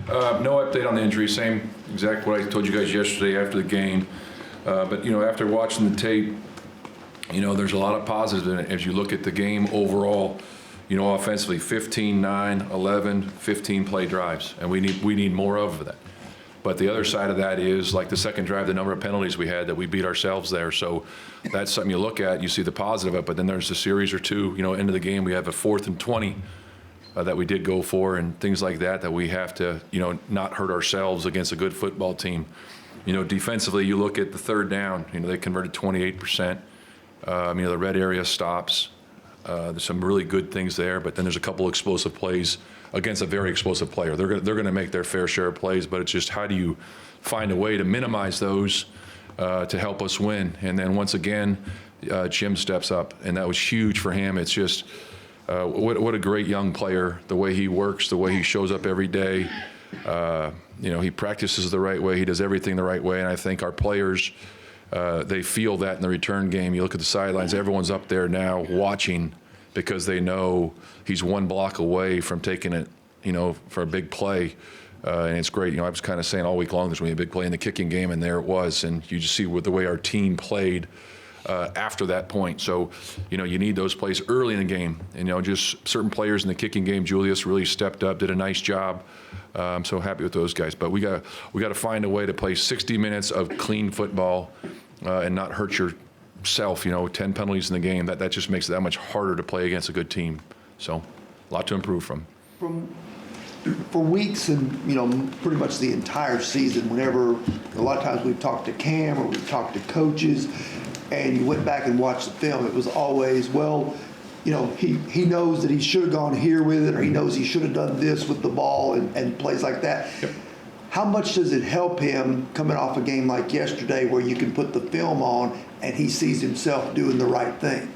No update on the injury. Same exact what I told you guys yesterday after the game. But after watching the tape, there's a lot of positives in it. As you look at the game overall, offensively, 15, 9, 11, 15 play drives, and we need more of that. But the other side of that is, like the second drive, the number of penalties we had that we beat ourselves there. So that's something you look at, you see the positive of it, but then there's a series or two, into the game, we have a 4th and 20 that we did go for and things like that we have to, not hurt ourselves against a good football team. Defensively, you look at the third down, they converted 28%. The red area stops. There's some really good things there, but then there's a couple explosive plays against a very explosive player. They're going to make their fair share of plays, but it's just how do you find a way to minimize those to help us win? And then once again, Jim steps up, and that was huge for him. It's just what a great young player, the way he works, the way he shows up every day. He practices the right way. He does everything the right way, and I think our players, they feel that in the return game. You look at the sidelines, everyone's up there now watching because they know he's one block away from taking it, for a big play. And it's great. I was kind of saying all week long there's going to be a big play in the kicking game, and there it was. And you just see with the way our team played after that point. So, you need those plays early in the game. And, just certain players in the kicking game, Julius really stepped up, did a nice job. I'm so happy with those guys. But we got to find a way to play 60 minutes of clean football and not hurt yourself. 10 penalties in the game, that just makes it that much harder to play against a good team. So a lot to improve from. For weeks and, pretty much the entire season, whenever a lot of times we've talked to Cam or we've talked to coaches and you went back and watched the film, it was always, he knows that he should have gone here with it, or he knows he should have done this with the ball and plays like that. Yep. How much does it help him coming off a game like yesterday where you can put the film on and he sees himself doing the right thing?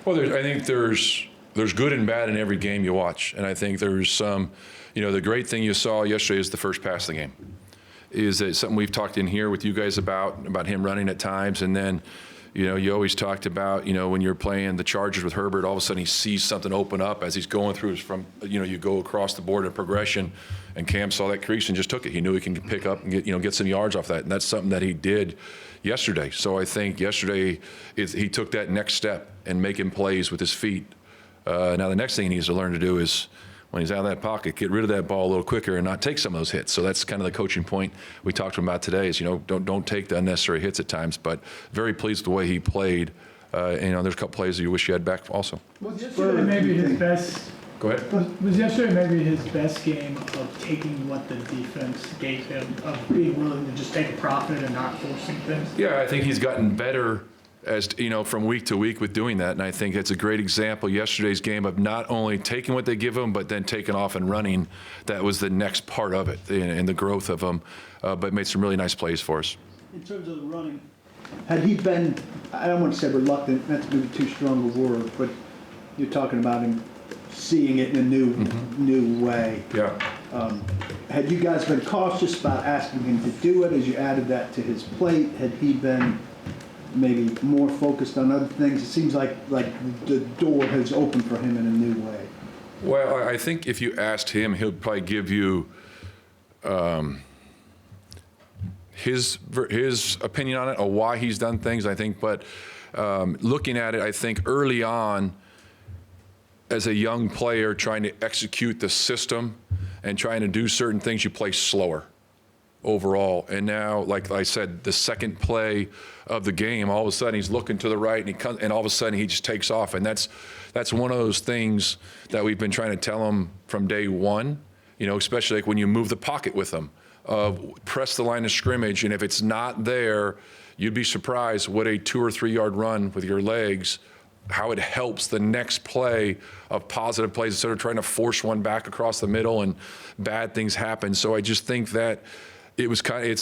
Well, I think there's good and bad in every game you watch. And I think there's some, the great thing you saw yesterday is the first pass of the game. Is that something we've talked in here with you guys about him running at times. And then, you always talked about, when you're playing the Chargers with Herbert, all of a sudden he sees something open up as he's going through from, you go across the board in progression, and Cam saw that crease and just took it. He knew he can pick up and get some yards off that, and that's something that he did yesterday. So I think yesterday he took that next step and making plays with his feet. Now the next thing he needs to learn to do is, when he's out of that pocket, get rid of that ball a little quicker and not take some of those hits. So that's kind of the coaching point we talked about today is, don't take the unnecessary hits at times, but very pleased with the way he played. There's a couple plays that you wish you had back also. Was yesterday maybe his best? Go ahead. Was yesterday maybe his best game of taking what the defense gave him, of being willing to just take a profit and not forcing things? Yeah, I think he's gotten better as from week to week with doing that, and I think it's a great example yesterday's game of not only taking what they give him but then taking off and running. That was the next part of it and the growth of him, but made some really nice plays for us. In terms of the running, had he been, I don't want to say reluctant, that's maybe too strong a word, but you're talking about him seeing it in a new way. Yeah. Had you guys been cautious about asking him to do it as you added that to his plate? Had he been maybe more focused on other things? It seems like the door has opened for him in a new way. Well, I think if you asked him, he'll probably give you his opinion on it or why he's done things, I think. But looking at it, I think early on, as a young player trying to execute the system and trying to do certain things, you play slower overall. And now, like I said, the second play of the game, all of a sudden he's looking to the right and he comes, and all of a sudden he just takes off. And that's one of those things that we've been trying to tell him from day one, especially like when you move the pocket with him, press the line of scrimmage, and if it's not there, you'd be surprised what a 2 or 3 yard run with your legs, how it helps the next play of positive plays instead of trying to force one back across the middle and bad things happen. So I just think that it was kind of,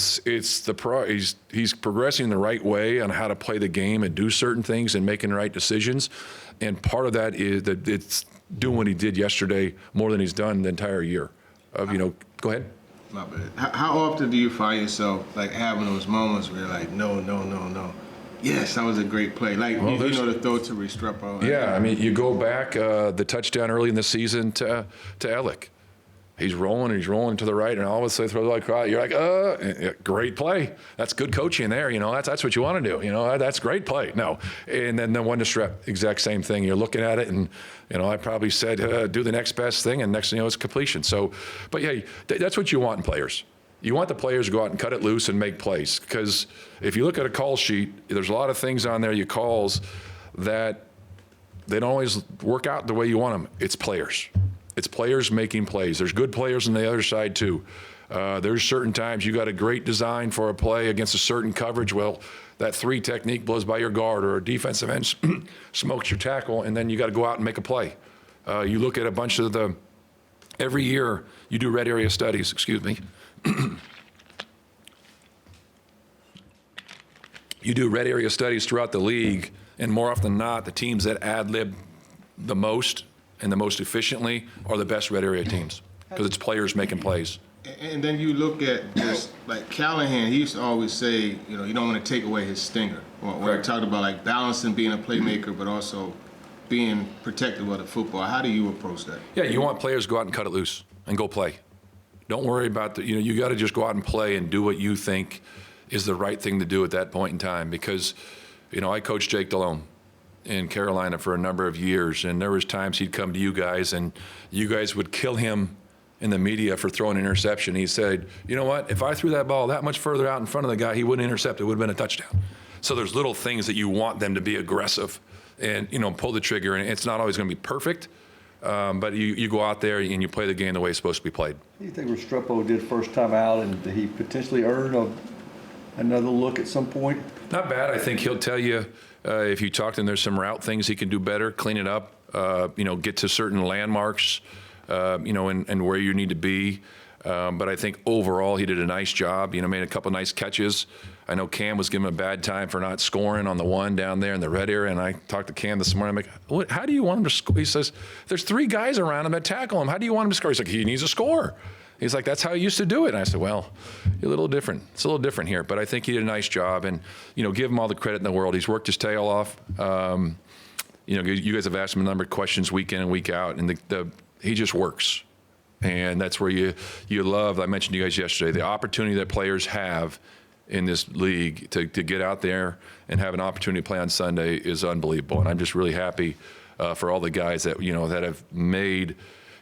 he's progressing the right way on how to play the game and do certain things and making the right decisions. And part of that is that it's doing what he did yesterday more than he's done the entire year. Go ahead. My bad. How often do you find yourself having those moments where you're like, no, yes, that was a great play. The throw to Restrepo. Yeah, I mean, you go back the touchdown early in the season to Ellick. He's rolling to the right, and all of a sudden throws like you're like, great play. That's good coaching there. That's what you want to do. That's great play. No, and then the one to strip, exact same thing. You're looking at it, and I probably said do the next best thing, and next thing you know, it's completion. So, but yeah, that's what you want in players. You want the players to go out and cut it loose and make plays, because if you look at a call sheet, there's a lot of things on there, you calls, that they don't always work out the way you want them. It's players. It's players making plays. There's good players on the other side too. There's certain times you got a great design for a play against a certain coverage. Well, that 3 technique blows by your guard, or a defensive end smokes your tackle, and then you got to go out and make a play. You look at a bunch of every year you do red area studies, You do red area studies throughout the league, and more often than not, the teams that ad-lib the most and the most efficiently are the best red area teams, because it's players making plays. And then you look at just like Callahan, he used to always say, you don't want to take away his stinger. When he talked about like balancing being a playmaker, but also being protective of the football. How do you approach that? Yeah, you want players to go out and cut it loose and go play. Don't worry about you got to just go out and play and do what you think is the right thing to do at that point in time. Because, I coached Jake Delhomme in Carolina for a number of years, and there was times he'd come to you guys, and you guys would kill him in the media for throwing an interception. He said, you know what, if I threw that ball that much further out in front of the guy, he wouldn't intercept. It would have been a touchdown. So there's little things that you want them to be aggressive and, pull the trigger, and it's not always going to be perfect, but you go out there and you play the game the way it's supposed to be played. What do you think Restrepo did first time out, and did he potentially earn another look at some point? Not bad. I think he'll tell you, if you talk to him, there's some route things he can do better, clean it up, get to certain landmarks, and where you need to be. But I think overall he did a nice job, made a couple nice catches. I know Cam was giving him a bad time for not scoring on the one down there in the red area, and I talked to Cam this morning. I'm like, how do you want him to score? He says, there's 3 guys around him that tackle him. How do you want him to score? He's like, he needs a score. He's like, that's how he used to do it. And I said, well, you're a little different. It's a little different here. But I think he did a nice job. And, give him all the credit in the world. He's worked his tail off. You guys have asked him a number of questions week in and week out. And he just works. And that's where you love, I mentioned to you guys yesterday, the opportunity that players have in this league to get out there and have an opportunity to play on Sunday is unbelievable. And I'm just really happy for all the guys that, that have made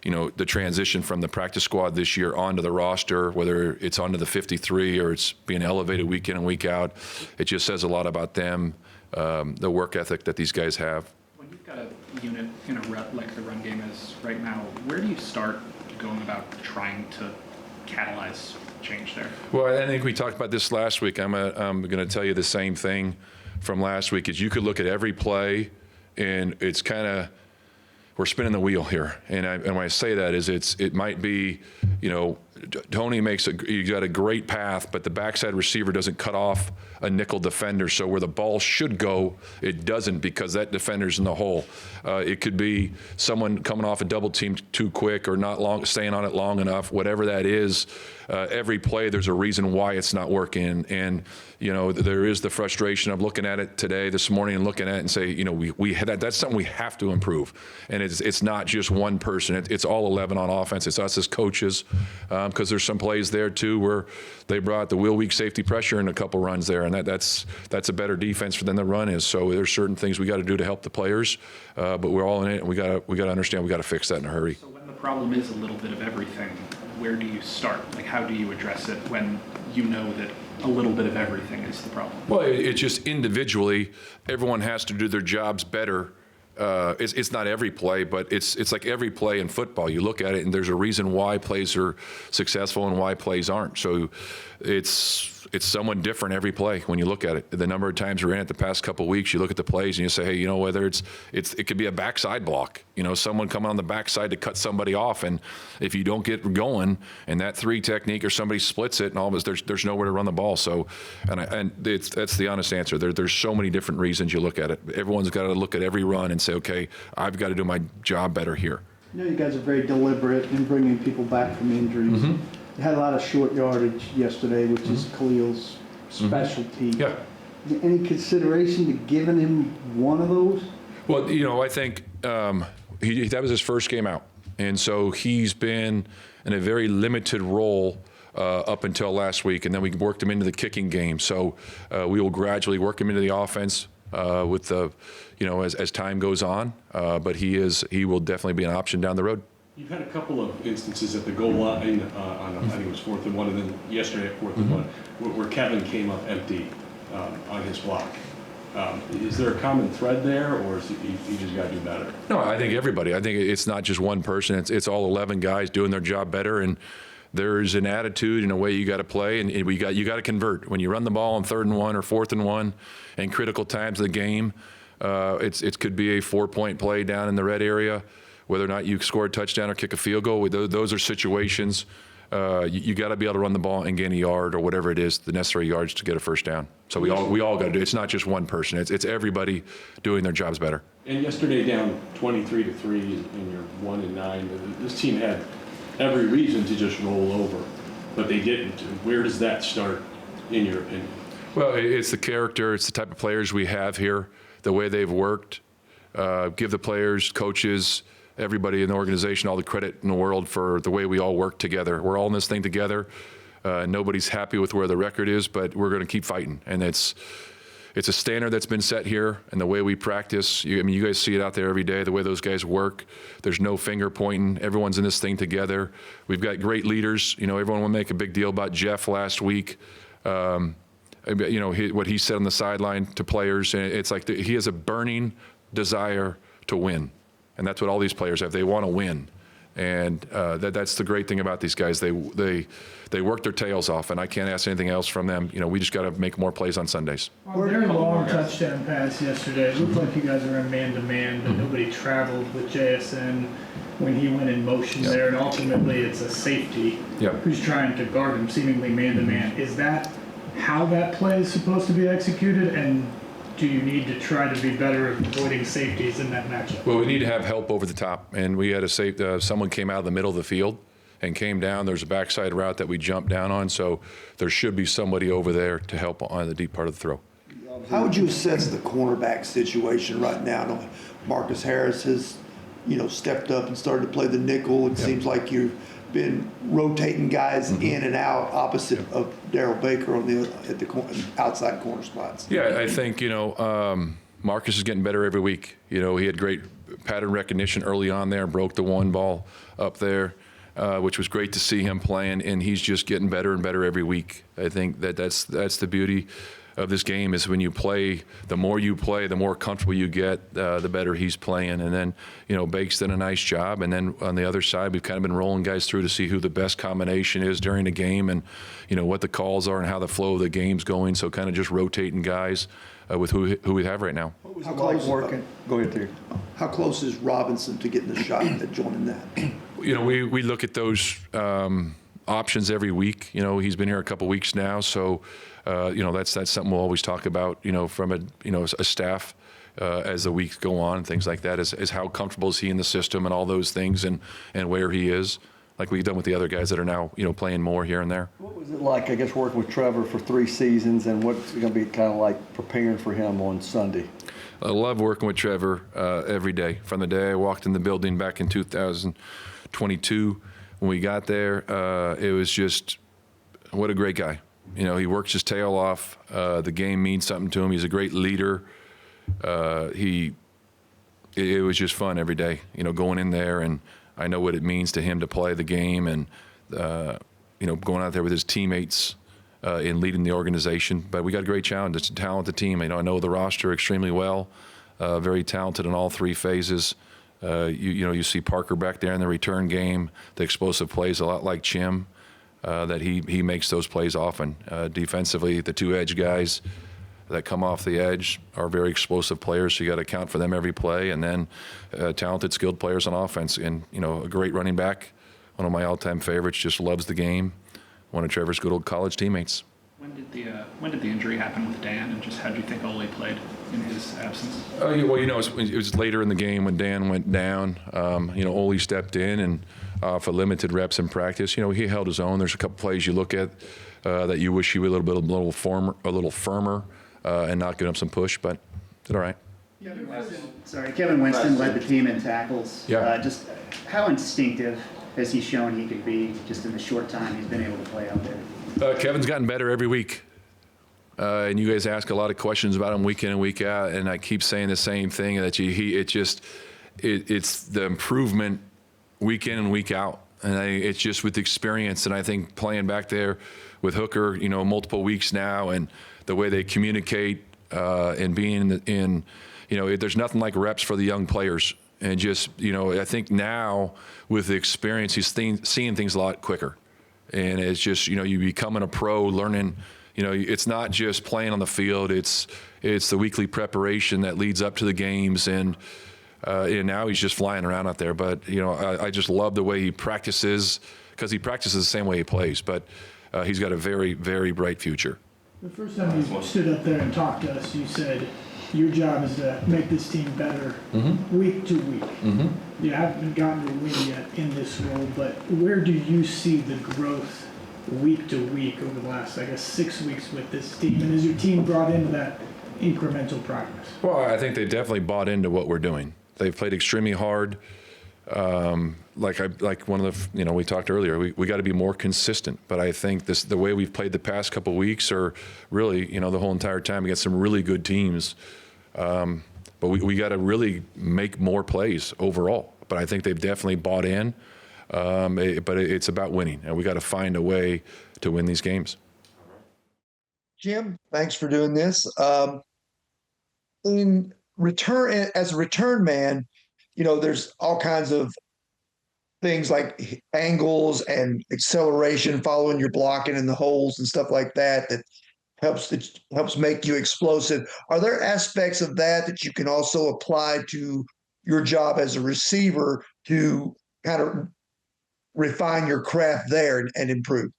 the transition from the practice squad this year onto the roster, whether it's onto the 53 or it's being elevated week in and week out. It just says a lot about them, the work ethic that these guys have. When you've got a unit in a rut like the run game is right now, where do you start going about trying to catalyze change there? Well, I think we talked about this last week. I'm going to tell you the same thing from last week. Is you could look at every play, and it's kind of, we're spinning the wheel here. And when I say that is it might be, Tony you got a great path, but the backside receiver doesn't cut off a nickel defender. So where the ball should go, it doesn't, because that defender's in the hole. It could be someone coming off a double team too quick, or not staying on it long enough, whatever that is. Every play, there's a reason why it's not working. And, there is the frustration of looking at it this morning and looking at it and say, that's something we have to improve. And it's not just one person. It's all 11 on offense. It's us as coaches, because there's some plays there too where they brought the wheel weak safety pressure in a couple runs there, and that's a better defense than the run is. So there's certain things we got to do to help the players, but we're all in it, and we got to understand we got to fix that in a hurry. So when the problem is a little bit of everything, where do you start? Like, how do you address it when you know that a little bit of everything is the problem? Well, it's just individually, everyone has to do their jobs better. It's not every play, but it's like every play in football. You look at it, and there's a reason why plays are successful and why plays aren't. So it's someone different every play when you look at it. The number of times we're in it the past couple of weeks, you look at the plays and you say, hey, whether it could be a backside block, someone coming on the backside to cut somebody off, and if you don't get going and that 3 technique or somebody splits it, and all of us, there's nowhere to run the ball. So, that's the honest answer. There's so many different reasons you look at it. Everyone's got to look at every run and say, okay, I've got to do my job better here. You guys are very deliberate in bringing people back from injuries. Mm-hmm. You had a lot of short yardage yesterday, which is Khalil's specialty. Yeah. Any consideration to giving him one of those? Well, I think that was his first game out. And so he's been in a very limited role up until last week, and then we worked him into the kicking game. So we will gradually work him into the offense with the, as time goes on. But he will definitely be an option down the road. You've had a couple of instances at the goal line on, I think it was 4th and 1, and then yesterday at 4th and 1, where Kevin came up empty on his block. Is there a common thread there, or is he just got to do better? No, I think everybody. I think it's not just one person. It's all 11 guys doing their job better, and there's an attitude and a way you got to play, and you got to convert. When you run the ball on 3rd and 1 or 4th and 1, and critical times of the game, it could be a 4-point play down in the red area, whether or not you score a touchdown or kick a field goal. Those are situations. You got to be able to run the ball and gain a yard or whatever it is, the necessary yards to get a first down. So we all got to do it. It's not just one person. It's everybody doing their jobs better. And yesterday down 23-3 and you're 1-9. This team had every reason to just roll over, but they didn't. Where does that start, in your opinion? Well, it's the character. It's the type of players we have here, the way they've worked. Give the players, coaches, everybody in the organization all the credit in the world for the way we all work together. We're all in this thing together. Nobody's happy with where the record is, but we're going to keep fighting. And it's a standard that's been set here, and the way we practice. You guys see it out there every day, the way those guys work. There's no finger pointing. Everyone's in this thing together. We've got great leaders. Everyone will make a big deal about Jeff last week. What he said on the sideline to players, and it's like he has a burning desire to win. And that's what all these players have. They want to win. And that's the great thing about these guys. They work their tails off, and I can't ask anything else from them. We just got to make more plays on Sundays. On their long touchdown pass yesterday, it looked like you guys were in man-to-man, but nobody traveled with JSN when he went in motion there, and ultimately it's a safety who's trying to guard him, seemingly man-to-man. Is that how that play is supposed to be executed, and do you need to try to be better at avoiding safeties in that matchup? Well, we need to have help over the top, and we had someone came out of the middle of the field and came down. There's a backside route that we jumped down on, so there should be somebody over there to help on the deep part of the throw. How would you assess the cornerback situation right now? I know Marcus Harris has, stepped up and started to play the nickel. It seems like you've been rotating guys in and out opposite of Darryl Baker at the outside corner spots. Yeah, I think, Marcus is getting better every week. He had great pattern recognition early on there, broke the one ball up there, which was great to see him playing, and he's just getting better and better every week. I think that's the beauty of this game is when you play, the more you play, the more comfortable you get, the better he's playing. And then, Bake's done a nice job. And then on the other side, we've kind of been rolling guys through to see who the best combination is during the game and, what the calls are and how the flow of the game's going. So kind of just rotating guys with who we have right now. How close Working. Go ahead, Terry. How close is Robinson to getting a shot at joining that? We look at those options every week. He's been here a couple weeks now, so that's something we'll always talk about. From a staff as the weeks go on, things like that. Is how comfortable is he in the system and all those things, and where he is, like we've done with the other guys that are now playing more here and there. What was it like, I guess, working with Trevor for 3 seasons, and what's it going to be kind of like preparing for him on Sunday? I love working with Trevor every day. From the day I walked in the building back in 2022, when we got there, it was just what a great guy. He works his tail off. The game means something to him. He's a great leader. It was just fun every day, going in there, and I know what it means to him to play the game, and going out there with his teammates in leading the organization. But we got a great challenge. It's a talented team. I know the roster extremely well. Very talented in all 3 phases. You see Parker back there in the return game. The explosive plays, a lot like Chim, that he makes those plays often. Defensively, the 2 edge guys that come off the edge are very explosive players, so you got to account for them every play. And then talented, skilled players on offense, and a great running back, one of my all-time favorites, just loves the game. One of Trevor's good old college teammates. When did the injury happen with Dan, and just how do you think Ole played in his absence? It was later in the game when Dan went down. Ole stepped in and for limited reps in practice. He held his own. There's a couple plays you look at that you wish he would a little firmer, and not give him some push, but did all right. Kevin Winston led the team in tackles. Yeah. Just how instinctive has he shown he can be just in the short time he's been able to play out there? Kevin's gotten better every week. And you guys ask a lot of questions about him week in and week out, and I keep saying the same thing, that it's the improvement week in and week out. And it's just with experience, and I think playing back there with Hooker, multiple weeks now, and the way they communicate and being in, there's nothing like reps for the young players. And just, I think now with the experience, he's seeing things a lot quicker. And it's just, you becoming a pro, learning, it's not just playing on the field, it's the weekly preparation that leads up to the games. And now he's just flying around out there. But, I just love the way he practices, because he practices the same way he plays. But he's got a very, very bright future. The first time you stood up there and talked to us, you said your job is to make this team better week to week. You haven't gotten a win yet in this role, but where do you see the growth week to week over the last, 6 weeks with this team? And is your team brought into that incremental progress? Well, I think they definitely bought into what we're doing. They've played extremely hard. Like one of the, we talked earlier, we got to be more consistent. But I think the way we've played the past couple of weeks, or really, the whole entire time against some really good teams. But we got to really make more plays overall. But I think they've definitely bought in. But it's about winning, and we got to find a way to win these games. Jim, thanks for doing this. In return, as a return man, there's all kinds of things like angles and acceleration, following your blocking in the holes and stuff like that helps make you explosive. Are there aspects of that you can also apply to your job as a receiver to kind of refine your craft there and improve?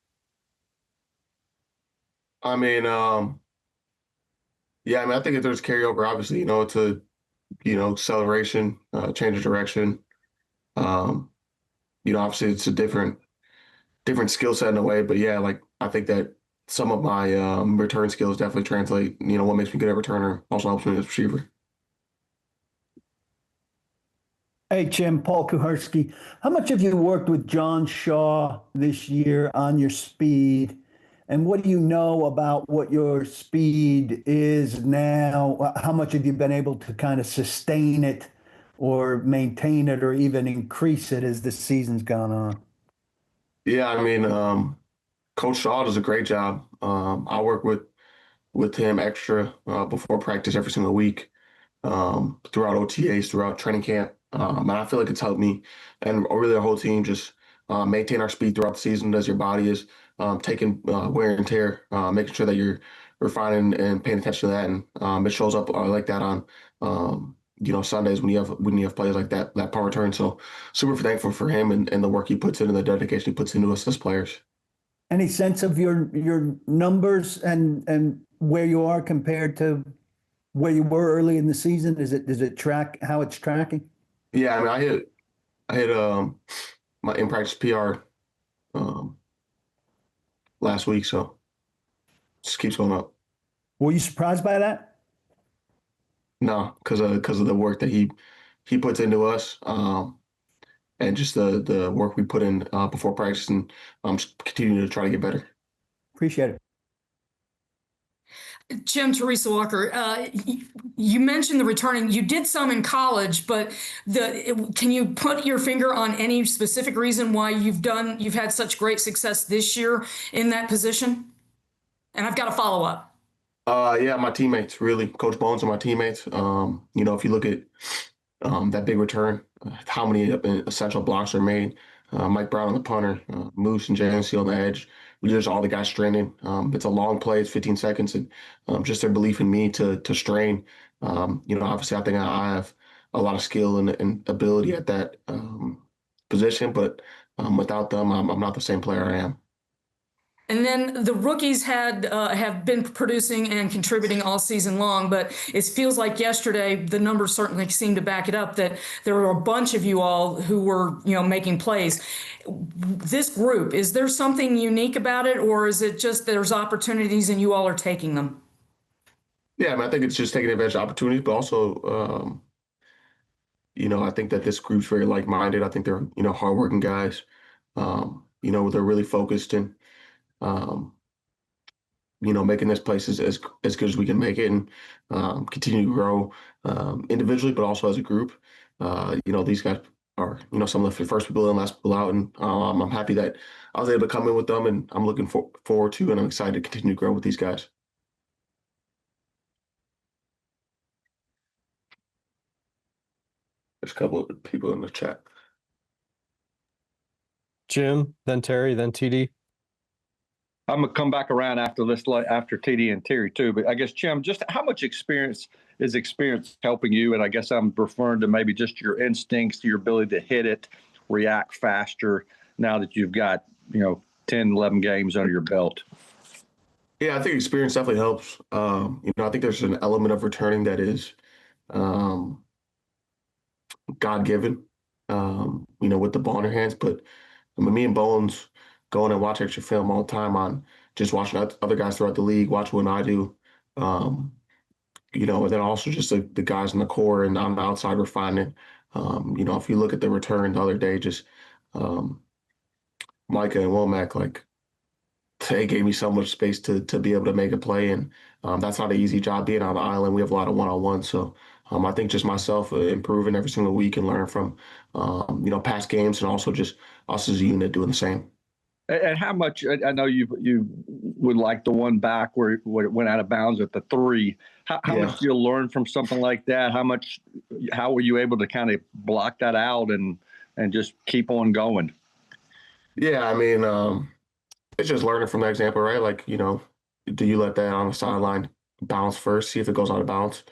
I mean, I think if there's carryover, obviously, to, acceleration, change of direction. Obviously it's a different skill set in a way, but yeah, I think that some of my return skills definitely translate. What makes me good at returner also helps me as a receiver. Hey, Jim, Paul Kuharski. How much have you worked with John Shaw this year on your speed? And what do you know about what your speed is now? How much have you been able to kind of sustain it or maintain it or even increase it as the season's gone on? Yeah, Coach Shaw does a great job. I work with him extra before practice every single week, throughout OTAs, throughout training camp. And I feel like it's helped me and really our whole team just maintain our speed throughout the season as your body is taking wear and tear, making sure that you're refining and paying attention to that. And it shows up like that on Sundays when you have players like that power return. So super thankful for him and the work he puts in and the dedication he puts into us as players. Any sense of your numbers and where you are compared to where you were early in the season? Does it track how it's tracking? Yeah, I hit my in practice PR last week, so it just keeps going up. Were you surprised by that? No, because of the work that he puts into us, and just the work we put in before practice, and just continuing to try to get better. Appreciate it. Jim, Teresa Walker, you mentioned the returning. You did some in college, but can you put your finger on any specific reason why you've had such great success this year in that position? And I've got a follow up. Yeah, my teammates, really. Coach Bones and my teammates. If you look at that big return, how many essential blocks are made. Mike Brown on the punter, Moose and JNC on the edge. Just all the guys straining. It's a long play. It's 15 seconds, and just their belief in me to strain. Obviously, I think I have a lot of skill and ability at that position, but without them, I'm not the same player I am. And then the rookies have been producing and contributing all season long, but it feels like yesterday the numbers certainly seem to back it up that there were a bunch of you all who were making plays. This group, is there something unique about it, or is it just there's opportunities and you all are taking them? Yeah, I think it's just taking advantage of opportunities, but also, I think that this group's very like-minded. I think they're hardworking guys. They're really focused and, um, making this place as good as we can make it and continue to grow individually, but also as a group. These guys are, some of the first people in, last people out. And I'm happy that I was able to come in with them, and I'm looking forward to, and I'm excited to continue to grow with these guys. There's a couple of people in the chat. Jim, then Terry, then TD. I'm gonna come back around after this, after TD and Terry too. But I guess Jim, just how much experience helping you? And I guess I'm referring to maybe just your instincts, your ability to hit it, react faster. Now that you've got 10, 11 games under your belt. Yeah, I think experience definitely helps. I think there's an element of returning that is God-given. With the ball in your hands, but me and Bones going and watch extra film all the time on just watching other guys throughout the league, watch what I do. And then also just the guys in the core and on the outside refining. If you look at the return the other day, just Micah and Womack, like they gave me so much space to be able to make a play. And that's not an easy job being on the island. We have a lot of one-on-one. So I think just myself improving every single week and learning from, past games, and also just us as a unit doing the same. And how much, I know you would like the one back where it went out of bounds at the 3. How much do you learn from something like that? How were you able to kind of block that out and just keep on going? Yeah, I mean, it's just learning from that example, right? Like, do you let that on the sideline bounce first, see if it goes out of bounds?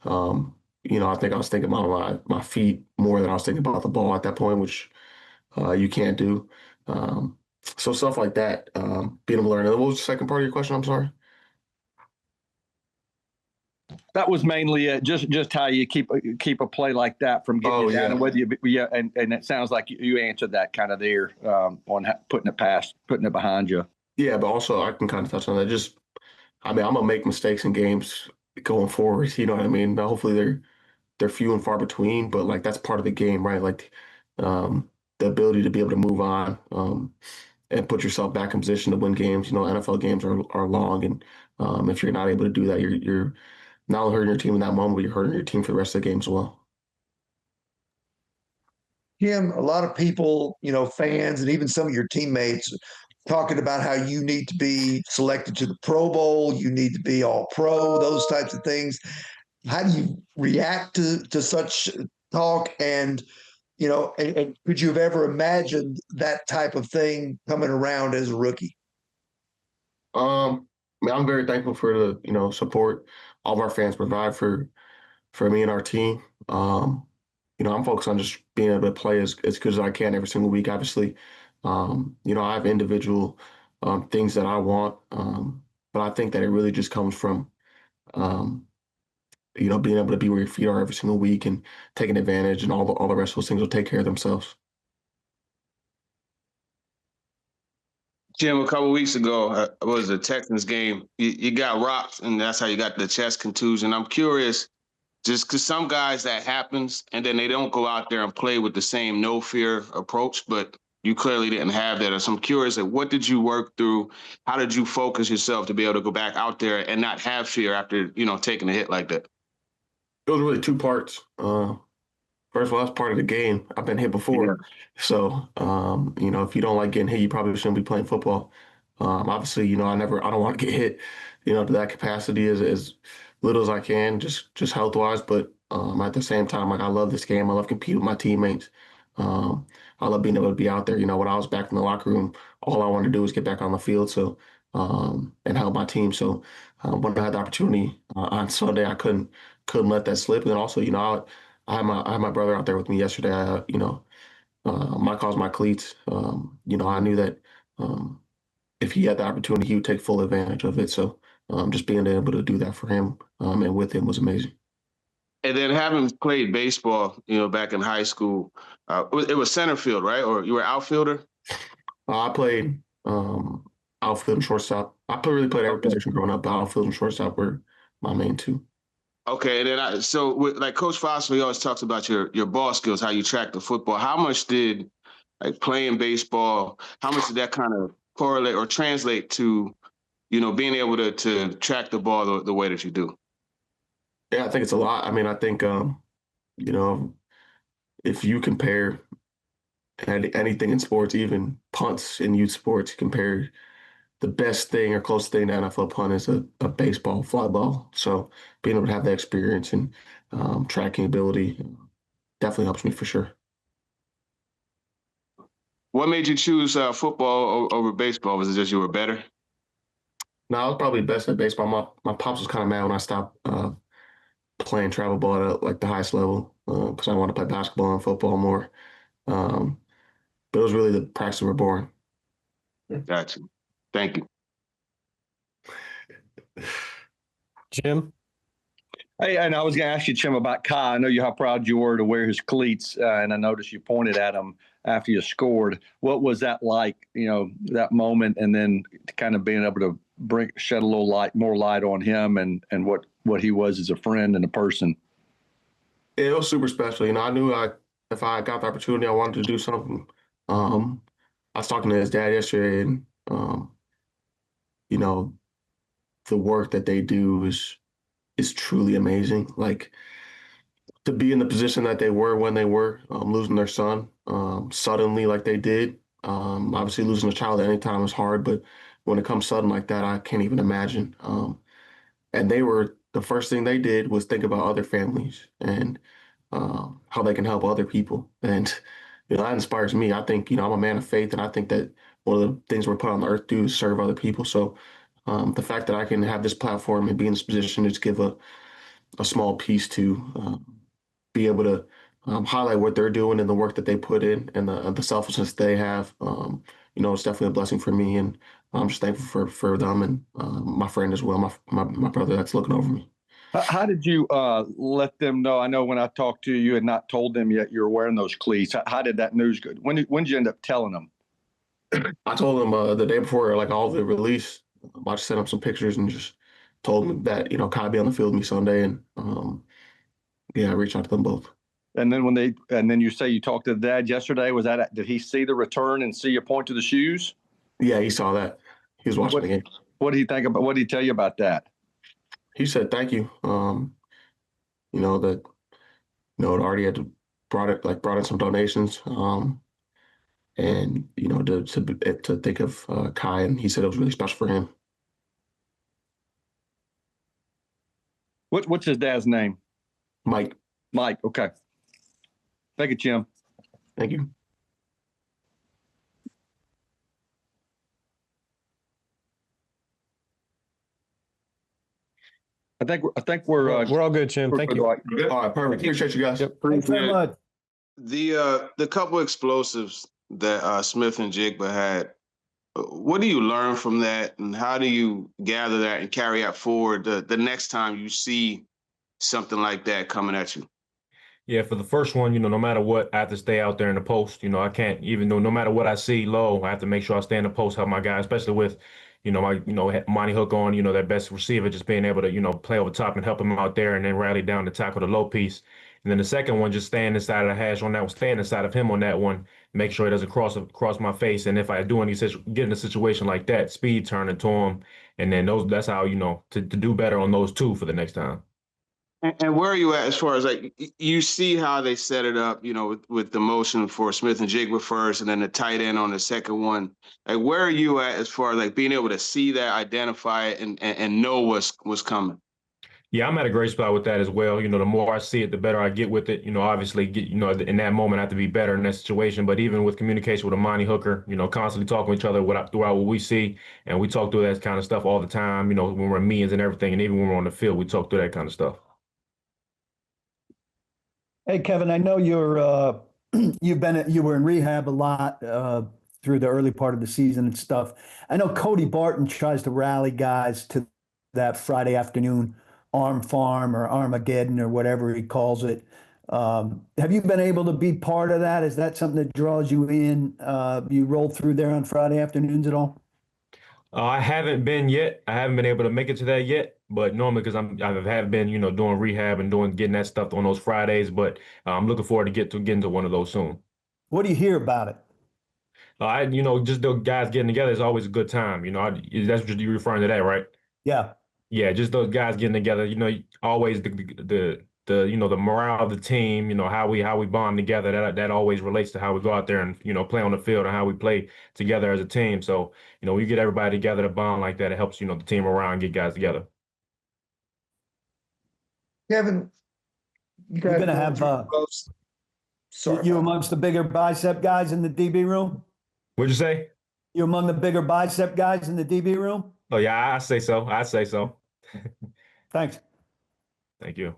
I think I was thinking about my feet more than I was thinking about the ball at that point, which you can't do. So stuff like that, being able to learn. And what was the second part of your question? I'm sorry. That was mainly it. Just how you keep a play like that from getting you down, and whether and it sounds like you answered that kind of there on putting it behind you. Yeah, but also I can kind of touch on that. I'm gonna make mistakes in games going forward. You know what I mean? Hopefully they're few and far between, but like that's part of the game, right? Like the ability to be able to move on and put yourself back in position to win games. NFL games are long, and if you're not able to do that, you're not only hurting your team in that moment, but you're hurting your team for the rest of the game as well. Kim, a lot of people, fans and even some of your teammates talking about how you need to be selected to the Pro Bowl, you need to be all pro, those types of things. How do you react to such talk? And, and could you have ever imagined that type of thing coming around as a rookie? I'm very thankful for the, support all of our fans provide for me and our team. I'm focused on just being able to play as good as I can every single week. Obviously, I have individual things that I want, but I think that it really just comes from, being able to be where your feet are every single week and taking advantage, and all the rest of those things will take care of themselves. Jim, a couple of weeks ago, it was a Texans game. You got rocked, and that's how you got the chest contusion. I'm curious, just because some guys that happens, and then they don't go out there and play with the same no fear approach, but you clearly didn't have that. So I'm curious, what did you work through? How did you focus yourself to be able to go back out there and not have fear after, taking a hit like that? It was really 2 parts. First of all, that's part of the game. I've been hit before. Yeah. So, if you don't like getting hit, you probably shouldn't be playing football. Obviously, I don't want to get hit, to that capacity as little as I can, just health-wise. But at the same time, like, I love this game. I love competing with my teammates. I love being able to be out there. When I was back in the locker room, all I wanted to do was get back on the field. So, and help my team. So, when I had the opportunity on Sunday, I couldn't let that slip. And then also, I had my brother out there with me yesterday. My calls, my cleats. I knew that if he had the opportunity, he would take full advantage of it. So just being able to do that for him and with him was amazing. And then having played baseball, back in high school, it was center field, right? Or you were outfielder? I played outfield and shortstop. I really played every position growing up, but outfield and shortstop were my main 2. Okay, and then like Coach Foster, he always talks about your ball skills, how you track the football. How much did like playing baseball? How much did that kind of correlate or translate to, being able to track the ball the way that you do? Yeah, I think it's a lot. I mean, I think, if you compare anything in sports, even punts in youth sports, compare the best thing or closest thing to NFL punt is a baseball, fly ball. So being able to have that experience and tracking ability definitely helps me for sure. What made you choose football over baseball? Was it just you were better? No, I was probably best at baseball. My pops was kind of mad when I stopped playing travel ball at like the highest level because I wanted to play basketball and football more. Um, but it was really the practice we were boring. Gotcha. Thank you. Jim? Hey, and I was going to ask you, Chim, about Kai. I know how proud you were to wear his cleats, and I noticed you pointed at him after you scored. What was that like, that moment, and then kind of being able to shed a little more light on him and what he was as a friend and a person? It was super special. I knew if I got the opportunity, I wanted to do something. I was talking to his dad yesterday, and the work that they do is truly amazing. Like to be in the position that they were when they were losing their son suddenly, like they did. Obviously, losing a child at any time is hard, but when it comes sudden like that, I can't even imagine. And the first thing they did was think about other families and how they can help other people. And that inspires me. I think I'm a man of faith, and I think that one of the things we're put on the earth to do is serve other people. So the fact that I can have this platform and be in this position to just give a small piece to be able to highlight what they're doing and the work that they put in and the selflessness they have, it's definitely a blessing for me. And I'm just thankful for them and my friend as well, my brother that's looking over me. How did you let them know? I know when I talked to you, you had not told them yet you were wearing those cleats. How did that news go? When did you end up telling them? I told them the day before, like all the release. I just sent up some pictures and just told them that Kai be on the field with me Sunday, and I reached out to them both. And then you say you talked to the dad yesterday. Did he see the return and see you point to the shoes? Yeah, he saw that. He was watching the game. What did he think about? What did he tell you about that? He said thank you. That already had brought in some donations. And to think of Kai, and he said it was really special for him. What's his dad's name? Mike. Mike. Okay. Thank you, Jim. Thank you. I think we're all good, Jim. Thank you. All right, perfect. Appreciate you guys. Yep. Thanks very much. The couple explosives that Smith and Jigba had, what do you learn from that, and how do you gather that and carry that forward the next time you see something like that coming at you? Yeah, for the first one, no matter what, I have to stay out there in the post. I can't, even though no matter what I see low, I have to make sure I stay in the post, help my guy, especially with, Monty Hook on, their best receiver, just being able to, play over top and help him out there and then rally down to tackle the low piece. And then the second one, just staying inside of the hash on that one, staying inside of him on that one, make sure it doesn't cross my face. And if I do get in a situation like that, speed turn into him. And then that's how, to do better on those two for the next time. And where are you at as far as you see how they set it up, with the motion for Smith and Jigba first and then the tight end on the second one? Where are you at as far as being able to see that, identify it, and know what's coming? Yeah, I'm at a great spot with that as well. The more I see it, the better I get with it. Obviously, in that moment, I have to be better in that situation. But even with communication with Monty Hooker, constantly talking with each other throughout what we see, and we talk through that kind of stuff all the time. When we're in meetings and everything, and even when we're on the field, we talk through that kind of stuff. Hey, Kevin, I know you were in rehab a lot through the early part of the season and stuff. I know Cody Barton tries to rally guys to that Friday afternoon arm farm or Armageddon or whatever he calls it. Have you been able to be part of that? Is that something that draws you in? You roll through there on Friday afternoons at all? I haven't been yet. I haven't been able to make it to that yet. But normally, because I have been, doing rehab and getting that stuff on those Fridays. But I'm looking forward to getting to one of those soon. What do you hear about it? Just the guys getting together is always a good time. That's what you're referring to that, right? Yeah. Yeah, just those guys getting together. Always the morale of the team. How we bond together. That always relates to how we go out there and play on the field and how we play together as a team. So when you get everybody together to bond like that, it helps the team around get guys together. Kevin, you guys You're gonna have sorry, you amongst the bigger bicep guys in the DB room? What'd you say? You among the bigger bicep guys in the DB room? Oh yeah, I say so. I say so. Thanks. Thank you.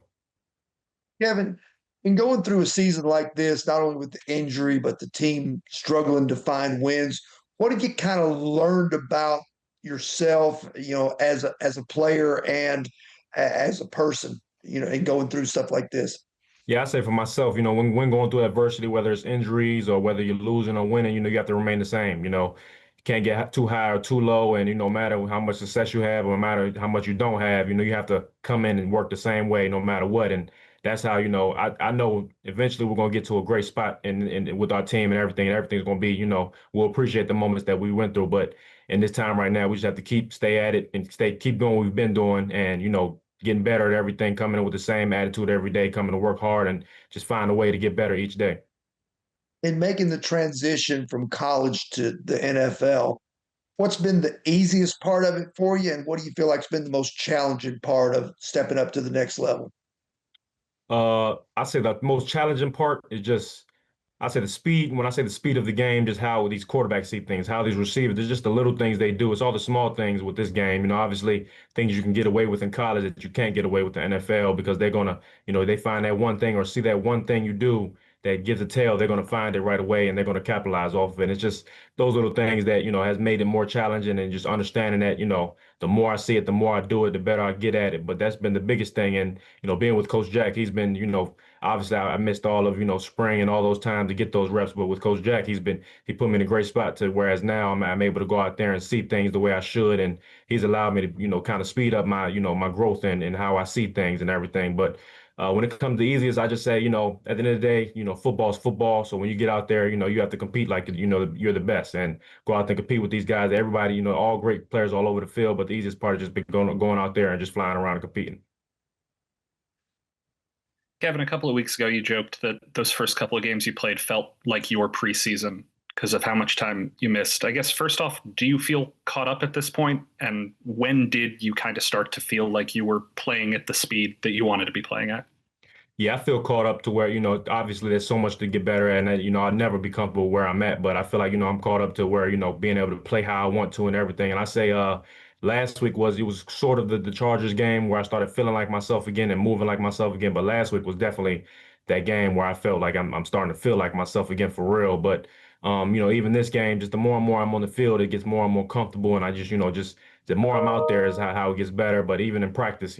Kevin, in going through a season like this, not only with the injury, but the team struggling to find wins, what have you kind of learned about yourself, as a player and as a person, in going through stuff like this? Yeah, I say for myself, when going through adversity, whether it's injuries or whether you're losing or winning, you have to remain the same. You can't get too high or too low, and no matter how much success you have, or no matter how much you don't have, you have to come in and work the same way, no matter what. And that's how I know eventually we're gonna get to a great spot in with our team and everything. And everything's gonna be, we'll appreciate the moments that we went through, but in this time right now, we just have to stay at it and keep doing what we've been doing, and getting better at everything, coming in with the same attitude every day, coming to work hard and just find a way to get better each day. In making the transition from college to the NFL, what's been the easiest part of it for you, and what do you feel like's been the most challenging part of stepping up to the next level? I say the most challenging part is just, I say the speed. When I say the speed of the game, just how these quarterbacks see things, how these receivers, it's just the little things they do. It's all the small things with this game. Obviously things you can get away with in college that you can't get away with the NFL, because they're gonna, they find that one thing or see that one thing you do that gives a tell. They're gonna find it right away and they're gonna capitalize off of it. And it's just those little things that has made it more challenging, and just understanding that the more I see it, the more I do it, the better I get at it. But that's been the biggest thing. And being with Coach Jack, he's been obviously, I missed all of, spring and all those times to get those reps. But with Coach Jack, he put me in a great spot to whereas now I'm able to go out there and see things the way I should. And he's allowed me to, kind of speed up my, my growth and how I see things and everything. But when it comes to easiest, I just say, at the end of the day, football's football. So when you get out there, you have to compete like, you're the best, and go out there and compete with these guys. Everybody, all great players all over the field. But the easiest part is just going out there and just flying around and competing. Kevin, a couple of weeks ago, you joked that those first couple of games you played felt like your preseason because of how much time you missed. I guess, first off, do you feel caught up at this point? And when did you kind of start to feel like you were playing at the speed that you wanted to be playing at? Yeah, I feel caught up to where, obviously there's so much to get better at, and, I'll never be comfortable where I'm at, but I feel like, I'm caught up to where, being able to play how I want to and everything. And I say, last week it was sort of the Chargers game where I started feeling like myself again and moving like myself again. But last week was definitely that game where I felt like I'm starting to feel like myself again for real. But even this game, just the more and more I'm on the field, it gets more and more comfortable. And I just, just the more I'm out there is how it gets better. But even in practice,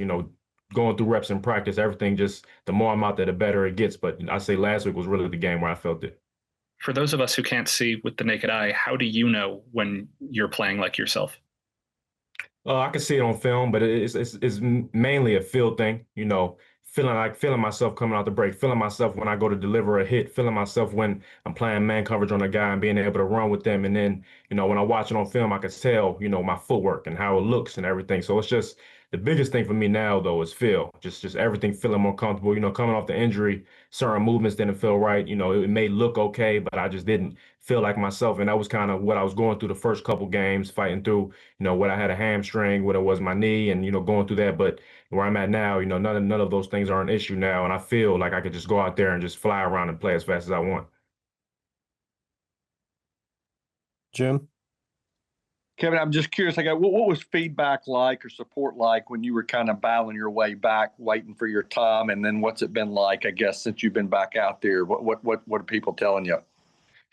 going through reps in practice, everything just the more I'm out there, the better it gets. But I say last week was really the game where I felt it. For those of us who can't see with the naked eye, how do you know when you're playing like yourself? I can see it on film, but it's mainly a feel thing, feeling myself coming out the break, feeling myself when I go to deliver a hit, feeling myself when I'm playing man coverage on a guy and being able to run with them. And then, when I watch it on film, I can tell, my footwork and how it looks and everything. So it's just the biggest thing for me now, though, is feel, just everything feeling more comfortable, coming off the injury, certain movements didn't feel right. It may look okay, but I just didn't feel like myself. And that was kind of what I was going through the first couple games, fighting through, what I had a hamstring, what it was my knee, and, going through that. But where I'm at now, none of those things are an issue now. And I feel like I could just go out there and just fly around and play as fast as I want. Jim? Kevin, I'm just curious, what was feedback like or support like when you were kind of battling your way back, waiting for your time? And then what's it been like, I guess, since you've been back out there? What are people telling you?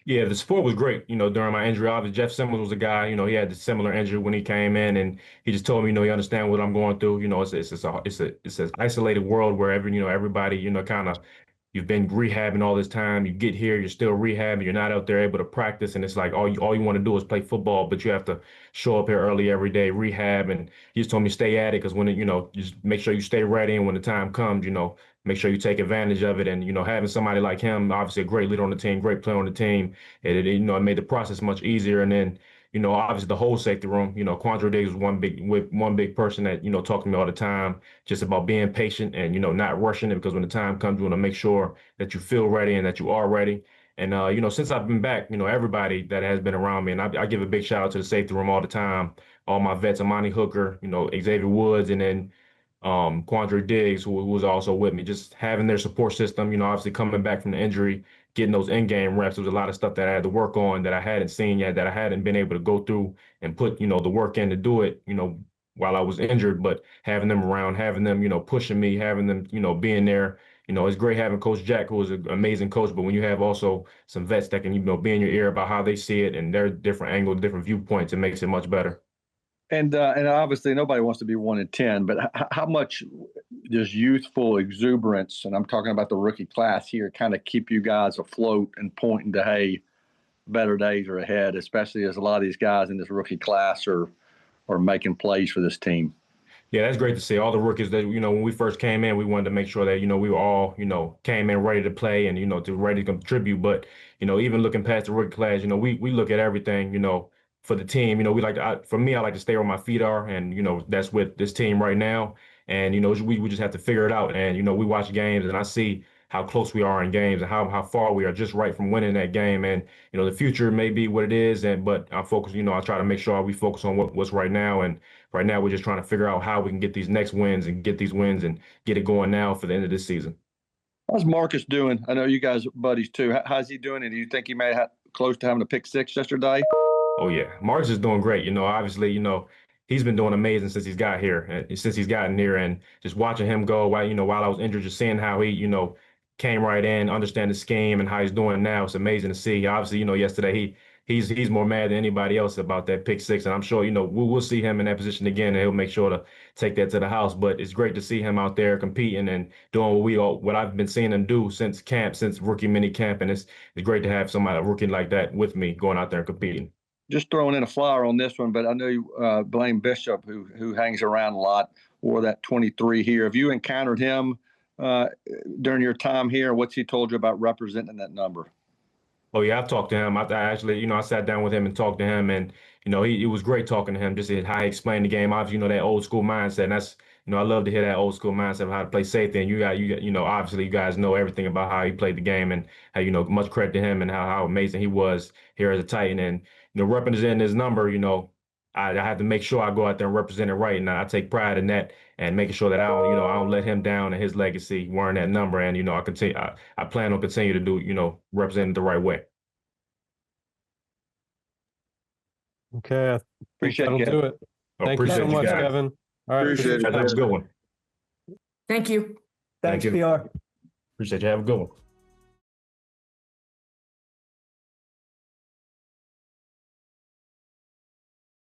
Yeah, the support was great. During my injury, obviously Jeff Simmons was a guy. He had the similar injury when he came in, and he just told me, he understand what I'm going through. It's an isolated world where everybody, kind of, you've been rehabbing all this time. You get here, you're still rehabbing. You're not out there able to practice, and it's like all you want to do is play football, but you have to show up here early every day, rehab. And he just told me stay at it because when just make sure you stay ready, and when the time comes, make sure you take advantage of it. And, having somebody like him, obviously a great leader on the team, great player on the team, it made the process much easier. And then, obviously the whole safety room, Quandre Diggs was one big person that, talked to me all the time, just about being patient and, not rushing it, because when the time comes, you want to make sure that you feel ready and that you are ready. And, since I've been back, everybody that has been around me, and I give a big shout out to the safety room all the time, all my vets, Amani Hooker, Xavier Woods, and then Quandre Diggs, who was also with me, just having their support system, obviously coming back from the injury, getting those in-game reps. There was a lot of stuff that I had to work on that I hadn't seen yet, that I hadn't been able to go through and put, the work in to do it, while I was injured. But having them around, having them, pushing me, having them, being there, it's great having Coach Jack, who was an amazing coach. But when you have also some vets that can, be in your ear about how they see it and their different angles, different viewpoints, it makes it much better. And obviously nobody wants to be 1-10, but how much does youthful exuberance, and I'm talking about the rookie class here, kind of keep you guys afloat and pointing to, hey, better days are ahead, especially as a lot of these guys in this rookie class are making plays for this team? Yeah, that's great to see. All the rookies that, when we first came in, we wanted to make sure that, we were all, came in ready to play and, ready to contribute. But, even looking past the rookie class, we look at everything, for the team. We like to, for me, I like to stay where my feet are. And, that's with this team right now. And, we just have to figure it out. And, we watch games and I see how close we are in games and how far we are just right from winning that game. And, the future may be what it is. But I focus, I try to make sure we focus on what's right now. And right now we're just trying to figure out how we can get these next wins and get these wins and get it going now for the end of this season. How's Marcus doing? I know you guys are buddies too. How's he doing? And do you think he may have close to having a pick six yesterday? Oh yeah, Marcus is doing great. Obviously, he's been doing amazing since he's got here, and since he's gotten here, and just watching him go while I was injured, just seeing how he, came right in, understand the scheme and how he's doing now. It's amazing to see. Obviously, yesterday he's more mad than anybody else about that pick six, and I'm sure, we'll see him in that position again, and he'll make sure to take that to the house. But it's great to see him out there competing and doing what I've been seeing him do since camp, since rookie mini camp, and it's great to have somebody, a rookie like that, with me going out there and competing. Just throwing in a flyer on this one, but I know you, Blaine Bishop, who hangs around a lot, wore that 23 here. Have you encountered him during your time here? What's he told you about representing that number? Oh yeah, I've talked to him. I actually, I sat down with him and talked to him, and it was great talking to him. Just how he explained the game. Obviously, that old school mindset. And that's, I love to hear that old school mindset of how to play safety. And you got, obviously you guys know everything about how he played the game and how, much credit to him and how amazing he was here as a Titan. And representing his number, I have to make sure I go out there and represent it right, and I take pride in that and making sure that I don't let him down in his legacy wearing that number. And I continue. I plan on continue to do represent it the right way. Okay, I appreciate that'll do it. Thank you so much, Kevin. All right, appreciate it. Have a good one. Thank you. Thanks, Thank you. PR. Appreciate you. Have a good one.